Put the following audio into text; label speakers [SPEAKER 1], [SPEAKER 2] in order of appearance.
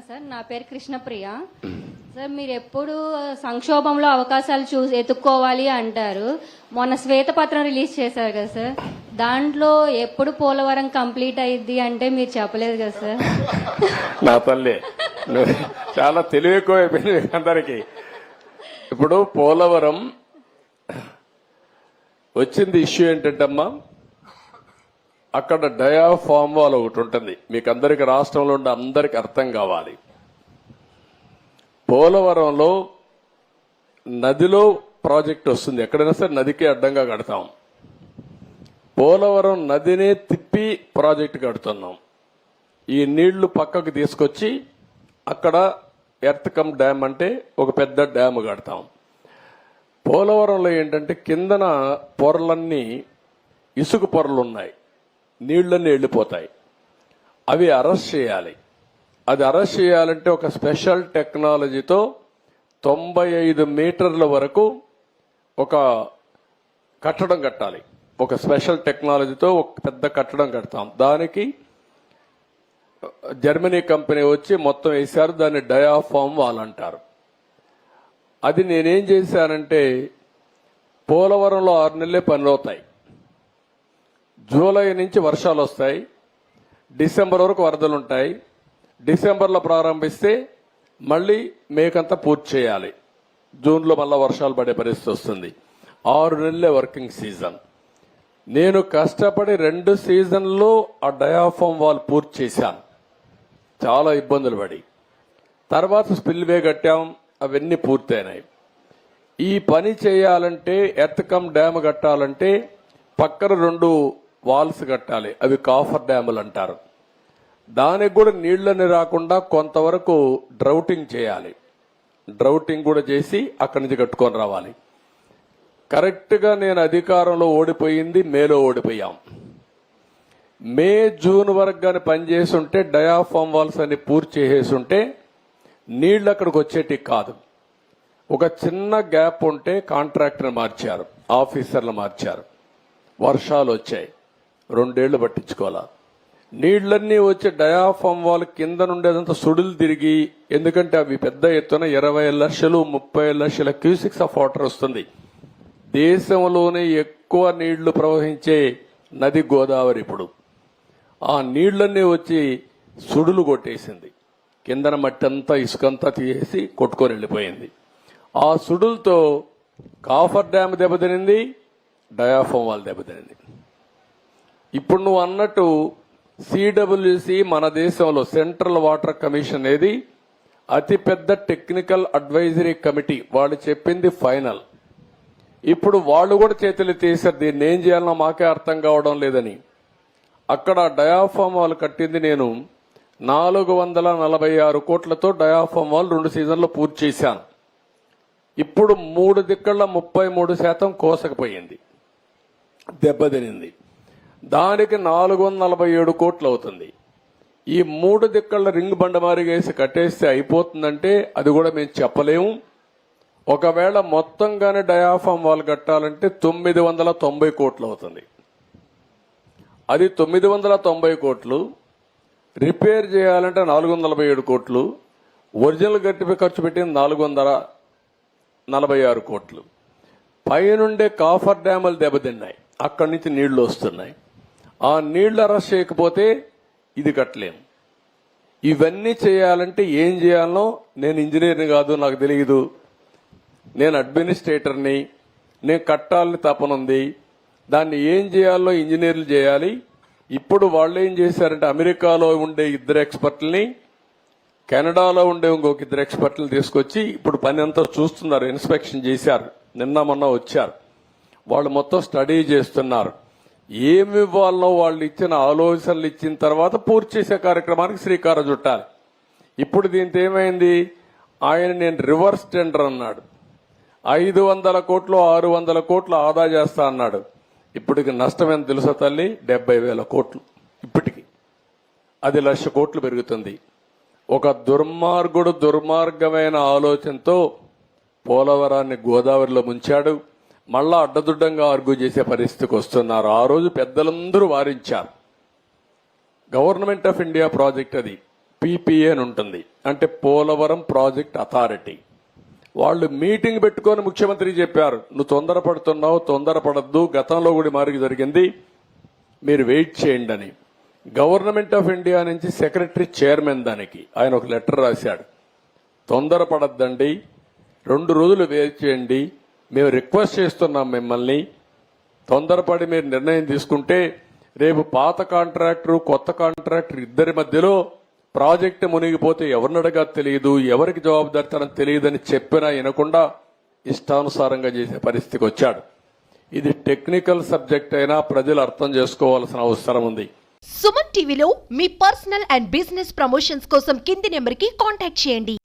[SPEAKER 1] Sir. నా పేరు Krishnapriya. Sir, మీరు ఎప్పుడు సంక్షోభంలో అవకాశాలు ఎత్తుక్కోవాలి అంటారు. మొన్న శ్వేతపత్రం రిలీజ్ చేశారు కదా సార్, దాంట్లో ఎప్పుడు పోలవరం కంప్లీట్ అయ్యిద్ది అంటే మీరు చెప్పలేదు కదా సార్.
[SPEAKER 2] నా తల్లి చాలా తెలివి ఎక్కువ అయిపోయింది అందరికి. ఇప్పుడు పోలవరం వచ్చింది ఇష్యూ ఏంటంటమ్మా, అక్కడ డయాఫామ్ వాల్ ఒకటి ఉంటుంది. మీకు అందరికి రాష్ట్రంలో ఉండే అందరికి అర్థం కావాలి. పోలవరంలో నదిలో ప్రాజెక్ట్ వస్తుంది, ఎక్కడైనా సరే నదికి అడ్డంగా కడతాం. పోలవరం నదినే తిప్పి ప్రాజెక్ట్ కడుతున్నాం. ఈ నీళ్లు పక్కకు తీసుకొచ్చి అక్కడ ఎర్త్ కమ్ డ్యామ్ అంటే ఒక పెద్ద డ్యామ్ కడతాం. పోలవరంలో ఏంటంటే కిందన పొరలన్నీ ఇసుక పొరలు ఉన్నాయి, నీళ్లన్నీ వెళ్ళిపోతాయి. అవి అరెస్ట్ చేయాలి. అది అరెస్ట్ చేయాలంటే ఒక స్పెషల్ టెక్నాలజీతో 95 మీటర్ల వరకు ఒక కట్టడం కట్టాలి. ఒక స్పెషల్ టెక్నాలజీతో ఒక పెద్ద కట్టడం కడతాం. దానికి జర్మనీ కంపెనీ వచ్చి మొత్తం వేశారు. దాన్ని డయాఫామ్ వాల్ అంటారు. అది నేనేం చేశానంటే, పోలవరంలో 6 నెలలే పనులు అవుతాయి. జూలై నుంచి వర్షాలు వస్తాయి, డిసెంబర్ వరకు వరదలుంటాయి. డిసెంబర్లో ప్రారంభిస్తే మళ్ళీ మేకంతా పూర్తి చేయాలి. జూన్లో మళ్ళా వర్షాలు పడే పరిస్థితి వస్తుంది. 6 నెలలే వర్కింగ్ సీజన్. నేను కష్టపడి 2 సీజన్లో ఆ డయాఫామ్ వాల్ పూర్తి చేశాను, చాలా ఇబ్బందులు పడి. తర్వాత స్పిల్వే కట్టాం, అవన్నీ పూర్తయినాయి. ఈ పని చేయాలంటే ఎర్త్ కమ్ డ్యామ్ కట్టాలంటే పక్కన 2 వాల్స్ కట్టాలి. అవి కాఫర్ డ్యాములు అంటారు. దానికి కూడా నీళ్లని రాకుండా కొంతవరకు డ్రౌటింగ్ చేయాలి. డ్రౌటింగ్ కూడా చేసి అక్కడి నుంచి కట్టుకొని రావాలి. కరెక్ట్ గా నేను అధికారంలో ఓడిపోయింది మేలో ఓడిపోయాం. మే జూన్ వరకు గాని పనిచేసి ఉంటే డయాఫామ్ వాల్స్ అని పూర్తి చేసేసి ఉంటే నీళ్లు అక్కడికి వచ్చేటి కాదు. ఒక చిన్న గ్యాప్ ఉంటే కాంట్రాక్టర్ మార్చారు, ఆఫీసర్లు మార్చారు, వర్షాలు వచ్చాయి, 2 ఏళ్లు పట్టించుకోవాలా. నీళ్లన్నీ వచ్చి డయాఫామ్ వాల్ కింద నుండేదంతా సుడులు తిరిగి, ఎందుకంటే అవి పెద్ద ఎత్తున 20 లక్షలు 30 లక్షల క్యూసిక్స్ ఆఫ్ వాటర్ వస్తుంది. దేశంలోనే ఎక్కువ నీళ్లు ప్రవహించే నది గోదావరి. ఇప్పుడు ఆ నీళ్లన్నీ వచ్చి సుడులు కొట్టేసింది. కిందన మట్టి అంతా ఇసుకంతా తీసేసి కొట్టుకొని వెళ్ళిపోయింది. ఆ సుడులతో కాఫర్ డ్యామ్ దెబ్బతినింది, డయాఫామ్ వాల్ దెబ్బతినింది. ఇప్పుడు నువ్వు అన్నట్టు సిడబ్ల్యూసి మన దేశంలో సెంట్రల్ వాటర్ కమిషన్ ఏది అతిపెద్ద టెక్నికల్ అడ్వైజరీ కమిటీ, వాళ్ళు చెప్పింది ఫైనల్. ఇప్పుడు వాళ్ళు కూడా చేతులు తీశారు. దీన్ని ఏం చేయాలనో మాకే అర్థం కావడం లేదని. అక్కడ డయాఫామ్ వాల్ కట్టింది నేను 446 కోట్లతో డయాఫామ్ వాల్ 2 సీజన్లో పూర్తి చేశాను. ఇప్పుడు 3 దిక్కల 33% కోసకపోయింది, దెబ్బతినింది. దానికి 447 కోట్లు అవుతుంది. ఈ 3 దిక్కల రింగ్ బండమారిగా వేసి కట్టేస్తే అయిపోతుందంటే అది కూడా మేము చెప్పలేము. ఒకవేళ మొత్తంగానే డయాఫామ్ వాల్ కట్టాలంటే 990 కోట్లు అవుతుంది. అది 990 కోట్లు. రిపేర్ చేయాలంటే 447 కోట్లు. ఒరిజినల్ గట్టిపై ఖర్చు పెట్టింది 446 కోట్లు. పైనుండే కాఫర్ డ్యాములు దెబ్బతిన్నాయి, అక్కడి నుంచి నీళ్లు వస్తున్నాయి. ఆ నీళ్లు అరెస్ట్ చేయకపోతే ఇది కట్టలేము. ఇవన్నీ చేయాలంటే ఏం చేయాలనో, నేను ఇంజనీర్ని కాదు, నాకు తెలియదు. నేను అడ్మినిస్ట్రేటర్ని, నేను కట్టాలని తపనుంది. దాన్ని ఏం చేయాలో ఇంజనీర్లు చేయాలి. ఇప్పుడు వాళ్ళు ఏం చేశారంటే అమెరికాలో ఉండే 2 ఎక్స్పర్ట్లని, కెనడాలో ఉండే ఇంకొక 2 ఎక్స్పర్ట్లను తీసుకొచ్చి ఇప్పుడు పని అంతా చూస్తున్నారు. ఇన్స్పెక్షన్ చేశారు, నిన్న మొన్న వచ్చారు. వాళ్ళు మొత్తం స్టడీ చేస్తున్నారు. ఏమి ఇవ్వాలనో వాళ్ళు ఇచ్చిన ఆలోచనలు ఇచ్చిన తర్వాత పూర్తి చేసే కార్యక్రమానికి శ్రీకారం చుట్టాలి. ఇప్పుడు దీంతో ఏమైంది, ఆయన నేను రివర్స్ టెండర్ అన్నాడు. 500 కోట్లు 600 కోట్లు ఆదా చేస్తా అన్నాడు. ఇప్పటికి నష్టం ఎంత తెలుసా తల్లి, 70,000 కోట్లు. ఇప్పటికి అది 1,00,000 కోట్లు పెరుగుతుంది. ఒక దుర్మార్గమైన ఆలోచనతో పోలవరాన్ని గోదావరిలో ముంచాడు. మళ్ళా అడ్డదుడ్డంగా ఆర్గ్యూ చేసే పరిస్థితికి వస్తున్నారు. ఆ రోజు పెద్దలందరూ వారించారు. గవర్నమెంట్ ఆఫ్ ఇండియా ప్రాజెక్ట్ అది, పీపీఏ అని ఉంటుంది, అంటే పోలవరం ప్రాజెక్ట్ అథారిటీ. వాళ్ళు మీటింగ్ పెట్టుకొని ముఖ్యమంత్రి చెప్పారు, నువ్వు తొందరపడుతున్నావు, తొందరపడద్దు, గతంలో కూడా మారికి జరిగింది, మీరు వెయిట్ చేయండి అని. గవర్నమెంట్ ఆఫ్ ఇండియా నుంచి సెక్రటరీ చైర్మన్ దానికి ఆయన ఒక లెటర్ రాశాడు, తొందరపడద్దండి, 2 రోజులు వెయిట్ చేయండి, మేము రిక్వెస్ట్ చేస్తున్నాం మిమ్మల్ని, తొందరపడి మీరు నిర్ణయం తీసుకుంటే రేపు పాత కాంట్రాక్టర్ కొత్త కాంట్రాక్టర్ ఇద్దరి మధ్యలో ప్రాజెక్టు మునిగిపోతే ఎవరిని అడగా తెలియదు, ఎవరికి జవాబుదారితనం తెలియదని చెప్పినా వినకుండా ఇష్టానుసారంగా చేసే పరిస్థితికి వచ్చాడు. ఇది టెక్నికల్ సబ్జెక్ట్ అయినా ప్రజలు అర్థం చేసుకోవాల్సిన అవసరం ఉంది.
[SPEAKER 3] సుమన్ టీవీలో మీ పర్సనల్ అండ్ బిజినెస్ ప్రమోషన్స్ కోసం కింది నెంబర్కి కాంటాక్ట్ చేయండి.